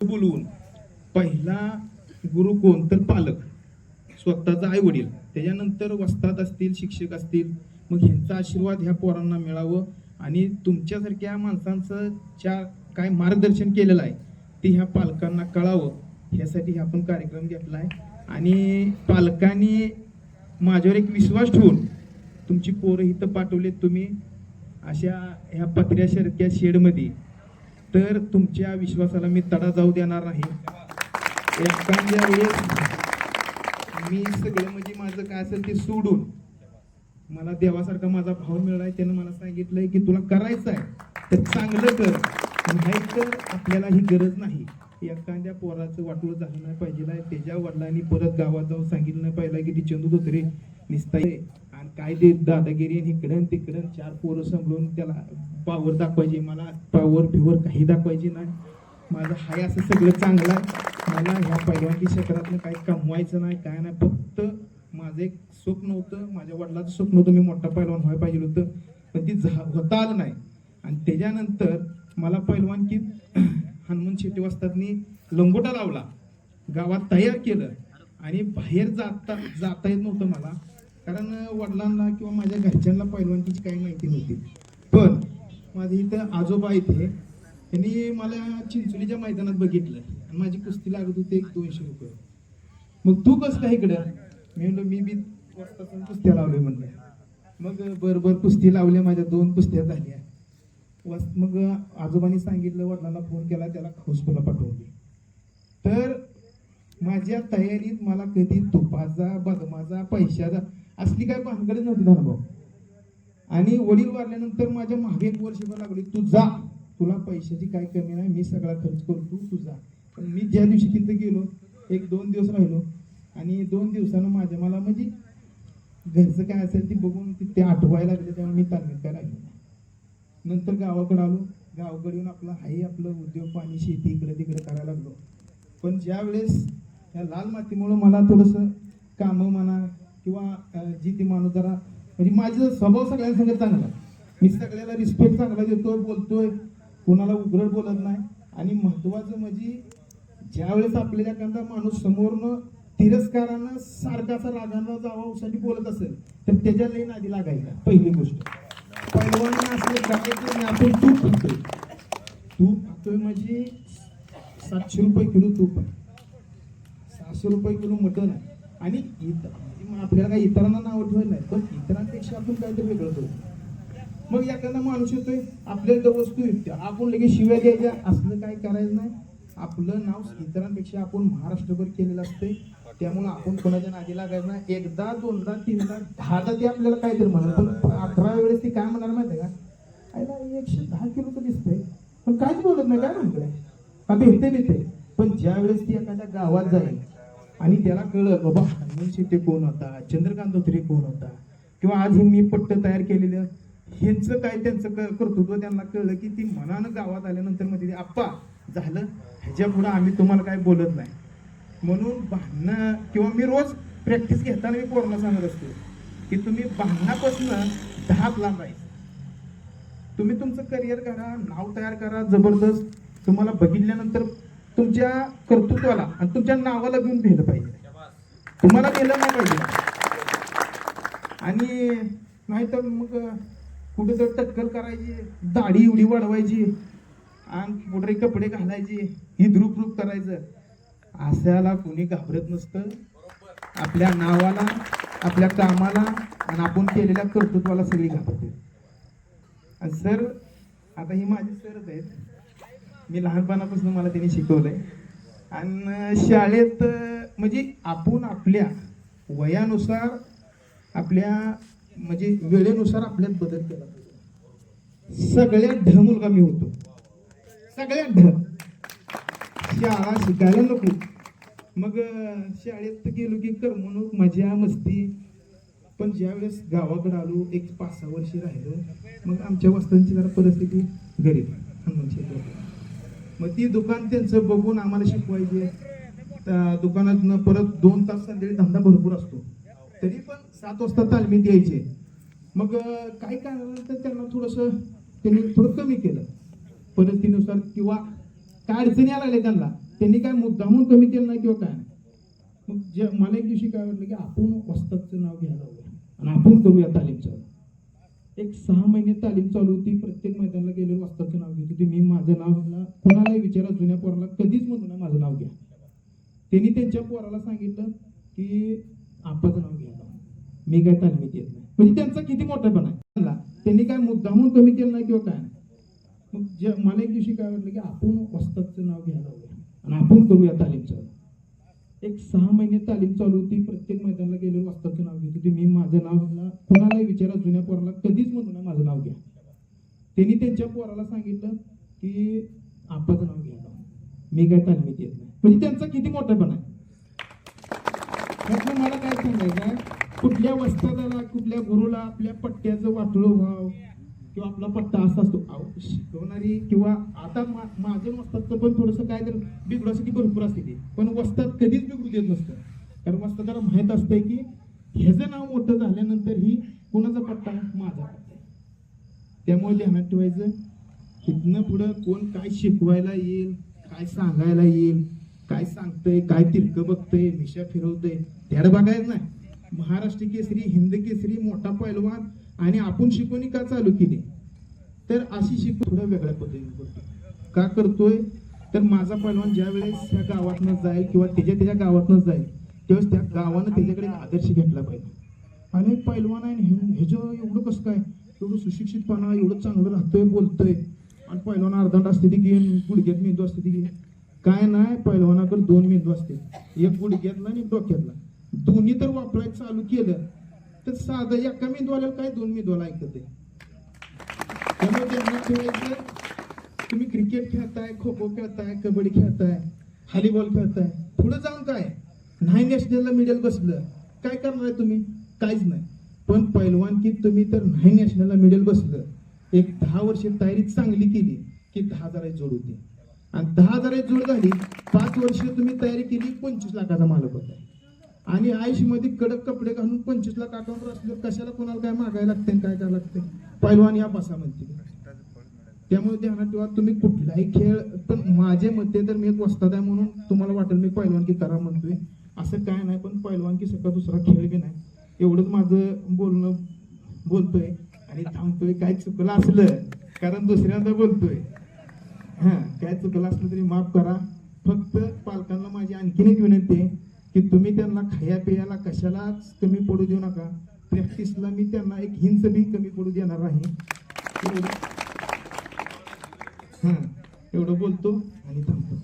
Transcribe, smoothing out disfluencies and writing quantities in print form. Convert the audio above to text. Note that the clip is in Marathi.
बोलवून पहिला गुरु कोण तर पालक, स्वतःचा आई वडील, त्याच्यानंतर वस्ताद असतील, शिक्षक असतील. मग ह्यांचा आशीर्वाद ह्या पोरांना मिळावं आणि तुमच्यासारख्या माणसांचं ज्या काय मार्गदर्शन केलेलं आहे ते ह्या पालकांना कळावं, ह्यासाठी आपण कार्यक्रम घेतला आहे. आणि पालकांनी माझ्यावर एक विश्वास ठेवून तुमची पोरं इथं पाठवलेत तुम्ही अशा ह्या पत्र्यासारख्या शेडमध्ये, तर तुमच्या विश्वासाला मी तडा जाऊ देणार नाही. एखाद्या वेळेस मी सगळं म्हणजे माझं काय असेल ते सोडून, मला देवासारखा माझा भाव मिळालाय, त्यानं मला सांगितलंय की तुला करायचं आहे तर चांगलं कर, नाही तर आपल्याला ही गरज नाही. एखाद्या पोराचं वाटोळं झालं नाही पाहिजे, त्याच्या वडिलांनी परत गावात जाऊन सांगितलं नाही पाहिजे की ती चंदू धोत्रे निसताय आणि काय ते दादागिरी इकडं तिकडं चार पोरं सांभाळून त्याला पावर दाखवायची. मला पावर फिवर काही दाखवायची नाही. माझं हाय असं सगळं चांगलं आहे. मला ह्या पैलवानकी क्षेत्रातनं काही कमवायचं नाही, काय नाही. फक्त माझं एक स्वप्न होतं, माझ्या वडिलाचं स्वप्न होतं, मी मोठा पैलवान व्हायला पाहिजे होतं, पण ती होता आलं नाही. आणि त्याच्यानंतर मला पैलवानकीत हनुमान शेट्टी वस्तादनी लंगोटा लावला, गावात तयार केलं आणि बाहेर जाता येत नव्हतं मला, कारण वडिलांना किंवा माझ्या घरच्यांना पैलवानकीची काही माहिती नव्हती. पण माझे इथं आजोबा इथे त्यांनी मला चिंचोलीच्या मैदानात बघितलं आणि माझी कुस्ती लागत होती 200 रुपये. मग तू कसं काय इकडं? मी म्हणलो मी बी वस्तादून कुस्त्या लावल्या म्हणलं. मग बरोबर कुस्ती लावल्या, माझ्या 2 कुस्त्या झाल्या. मग आजोबांनी सांगितलं, वडिलांना फोन केला, त्याला हाऊसफुलला पाठवली. तर माझ्या तयारीत मला कधी तुपाचा, बदमाचा, पैशाचा असली काय भानगडच नव्हती धनभाऊ. आणि वडील वारल्यानंतर माझ्या मागे 1 वर्षभर लागली, तू जा, तुला पैशाची काय कमी नाही, मी सगळा खर्च करतो, तू जा. पण मी ज्या दिवशी तिथं गेलो, 1-2 दिवस राहिलो आणि 2 दिवसानं मला म्हणजे घरचं काय असेल ते बघून ते आठवायला लागले, त्यामुळे मी तालमीत काय लागलो. नंतर गावाकडे आलो, गावाकडे येऊन आपलं उद्योग पाणी शेती इकडे तिकडे करायला लागलो. पण ज्या वेळेस या लाल मातीमुळं मला थोडंसं कामं म्हणा किंवा जी ती माणूस जरा म्हणजे माझा स्वभाव सगळ्यांसंग चांगला, मी सगळ्याला रिस्पेक्ट चांगला देतोय, बोलतोय, कोणाला उघड बोलत नाही. आणि महत्वाचं म्हणजे ज्या वेळेस आपल्याला एखादा माणूस समोरनं तिरस्कारानं सारखा असा रागानं जावासाठी बोलत असेल तर त्याच्या लई नादी लागायचा. पहिली गोष्ट, पैलवान असले काय आपण तूप खातोय म्हणजे 700 रुपये किलो तूप आहे, 600 रुपये किलो मटण आहे. आणि आपल्याला काही इतरांना नाव ठेवायला नाही, पण इतरांपेक्षा आपण काहीतरी वेगळं करतो. मग एखादा माणूस येतोय, आपल्याला वस्तू येते, आपण लगेच शिव्या द्यायच्या, असलं काही करायचं नाही. आपलं नाव इतरांपेक्षा आपण महाराष्ट्रभर केलेलं असते, त्यामुळे आपण कोणाच्या नादी लागायचं नाही. 1दा 2दा 3दा 10दा ते आपल्याला काहीतरी म्हणा, पण 11व्या वेळेस ती काय म्हणाल माहिती आहे का, आयला 110 किलोचं दिसतंय पण काहीच बोलत नाही, काय म्हणतोय का भेटते. पण ज्या वेळेस ती एखाद्या गावात जाईल आणि त्याला कळलं बाबा हनुमान शेट्टी कोण होता, चंद्रकांत धोत्रे कोण होता, किंवा आज हे मी पट्ट तयार केलेलं ह्यांचं काय त्यांचं कर्तृत्व त्यांना कळलं की ती मनानं गावात आल्यानंतर मध्ये आप्पा झालं, ह्याच्या पुढे आम्ही तुम्हाला काय बोलत नाही. म्हणून भांडणं किंवा मी रोज प्रॅक्टिस घेताना मी पोरांना सांगत असतो की तुम्ही भांडणापासून 10 लांब राहायचं. तुम्ही तुमचं करिअर करा, नाव तयार करा जबरदस्त. तुम्हाला बघितल्यानंतर तुमच्या कर्तृत्वाला आणि तुमच्या नावाला घेऊन भेटलं पाहिजे, तुम्हाला गेलं नाही पाहिजे. आणि नाहीतर मग कुठेतरी टक्कल करायची, दाढी एवढी वाढवायची आणि पुढे कपडे घालायचे, ही द्रुप करायचं, अशाला कोणी घाबरत नसतं. आपल्या नावाला, आपल्या कामाला आणि आपण केलेल्या कर्तृत्वाला सगळी घाबरते. आणि सर, आता ही माझी सरच आहेत, मी लहानपणापासून मला त्यांनी शिकवलंय. आणि शाळेत म्हणजे आपण आपल्या वयानुसार, आपल्या म्हणजे वेळेनुसार आपल्यात बदल केला पाहिजे. सगळ्यात ढ मुलगा मी होतो, सगळ्यात ढ. शाळा शिकायला नको, मग शाळेत गेलो की करमणूक, मजा मस्ती. पण ज्यावेळेस गावाकडे आलो, एक 5-6 वर्षे राहिलो, मग आमच्या वस्तांची जरा परिस्थिती गरीब, मग ती दुकान त्यांचं बघून आम्हाला शिकवायचे. दुकानात परत 2 तास संध्याकाळी धंदा भरपूर असतो, तरी पण 7 वाजता तालमीत यायचे. मग काही कारणानंतर त्यांना त्यांनी थोडं कमी केलं परिस्थितीनुसार, किंवा काय अडचणी आल्या त्यांना, त्यांनी काय मुद्दामून कमी केलं नाही किंवा काय. मग मला एक दिवशी काय वाटलं की आपण वस्तादचं नाव घ्यायला हवं आणि आपण करूया तालीम चालू. एक 6 महिने तालीम चालू होती. प्रत्येक मैदानाला गेलेलं वस्तादचं नाव घेत होती. मी माझं नाव कुणालाही विचारा, जुन्या पोराला कधीच म्हणू ना माझं नाव घ्या. त्यांनी त्यांच्या पोराला सांगितलं की आपाचं नाव घ्यायला, मी काय तालमीत येत नाही. म्हणजे त्यांचा किती मोठेपणा आहे. त्यांनी काय मुद्दामून कमी केलं नाही किंवा काय. मग मला एक दिवशी काय वाटलं की आपण वस्तादचं नाव घ्यायला हवं आणि आपण करूया तालीम चालू. एक 6 महिने तालीम चालू होती. प्रत्येक मैदानाला गेलेलं वस्तादचं नाव घेत होती. मी माझं नाव कुणालाही विचारा, जुन्या पोराला कधीच म्हणू ना माझं नाव घ्या. त्यांनी त्यांच्या पोराला सांगितलं की आपाचं नाव घ्यायला, मी काय तालमीत येत नाही. म्हणजे त्यांचा किती मोठेपणा आहे. मला काय सांगायचं, कुठल्या वस्तादाला, कुठल्या गुरुला आपल्या पट्ट्याचं वाटलं व्हाव किंवा आपला पट्टा असा असतो. शिकवणारी किंवा आता माझं वस्तादचं पण थोडंसं काय तर बिघडण्यासाठी भरपूर असते ते, पण वस्ताद कधीच बिघडू देत नसतं. कारण वस्तादाला माहित असतंय की ह्याचं नाव मोठं झाल्यानंतर ही कुणाचा पट्टा, माझा पट्टा. त्यामुळे ध्यानात ठेवायचं, इथनं पुढं कोण काय शिकवायला येईल, काय सांगायला येईल, काय सांगतंय, काय तिरकं बघतंय, मिशा फिरवतंय, त्याला बघायचं नाही. महाराष्ट्र केसरी, हिंद केसरी, मोठा पैलवान आणि आपण शिकवणी का चालू केली, तर अशी शिकवण थोडं वेगळ्या पद्धतीने करतो. का करतोय, तर माझा पैलवान ज्या वेळेस त्या गावातनं जाईल किंवा त्याच्या गावातनं जाईल त्यावेळेस त्या गावानं त्याच्याकडे आदर्श घेतला पाहिजे. आणि पैलवान आहे ह्याचं एवढं कसं काय, एवढं सुशिक्षितपणा, एवढं चांगलं राहतोय, बोलतोय, आणि पैलवान अर्धांड असते ती घेऊन गुडघ्यात मेंदू असते ती घेऊन. काय नाही, पैलवानाकडे 2 मेंदू असते, एक गुडघ्यातला आणि एक डोक्यातला. दोन्ही तर वापरायचं चालू केलं तर साधं एका मेंदूवाल्याला काय 2 मेंदूला ऐकत आहे. त्यामुळे ध्यानात ठेवायचं, तुम्ही क्रिकेट खेळताय, खो खो खेळताय, कबड्डी खेळताय, व्हॉलीबॉल खेळताय, पुढे जाऊन काय नाही नॅशनलला मेडल बसलं, काय करणार आहे तुम्ही, काहीच नाही. पण पैलवानकीत तुम्ही तर नाही नॅशनलला मेडल बसलं, एक 10 वर्ष तयारी चांगली केली की 10,000 जोड होती. आणि 10,000 जोड झाली, 5 वर्ष तुम्ही तयारी केली, 25 लाखाचा मालक होता. आणि आयुष्यामध्ये कडक कपडे घालून 25 लाख अकाउंटवर असल्यावर कशाला कोणाला काय मागायला लागते, काय करायला लागते. पैलवान या बसा म्हणते. त्यामुळे ध्यानात ठेवा, तुम्ही कुठलाही खेळ, पण माझे मते तर मी एक वस्ताद आहे म्हणून तुम्हाला वाटेल मी पैलवानकी करा म्हणतोय, असं काय नाही. पण पैलवानकी सगळा दुसरा खेळ बी नाही. एवढंच माझं बोलणं बोलतोय आणि थांबतोय. काय चुकलं असलं, कारण दुसऱ्यांदा बोलतोय, काय चुकलं असलं तरी माफ करा. फक्त पालकांना माझी आणखीन एक विनंती आहे की तुम्ही त्यांना खाया पियाला कशालाच कमी पडू देऊ नका. प्रॅक्टिसला मी त्यांना एक हिंच बी कमी पडू देणार नाही. एवढं बोलतो आणि थांबतो.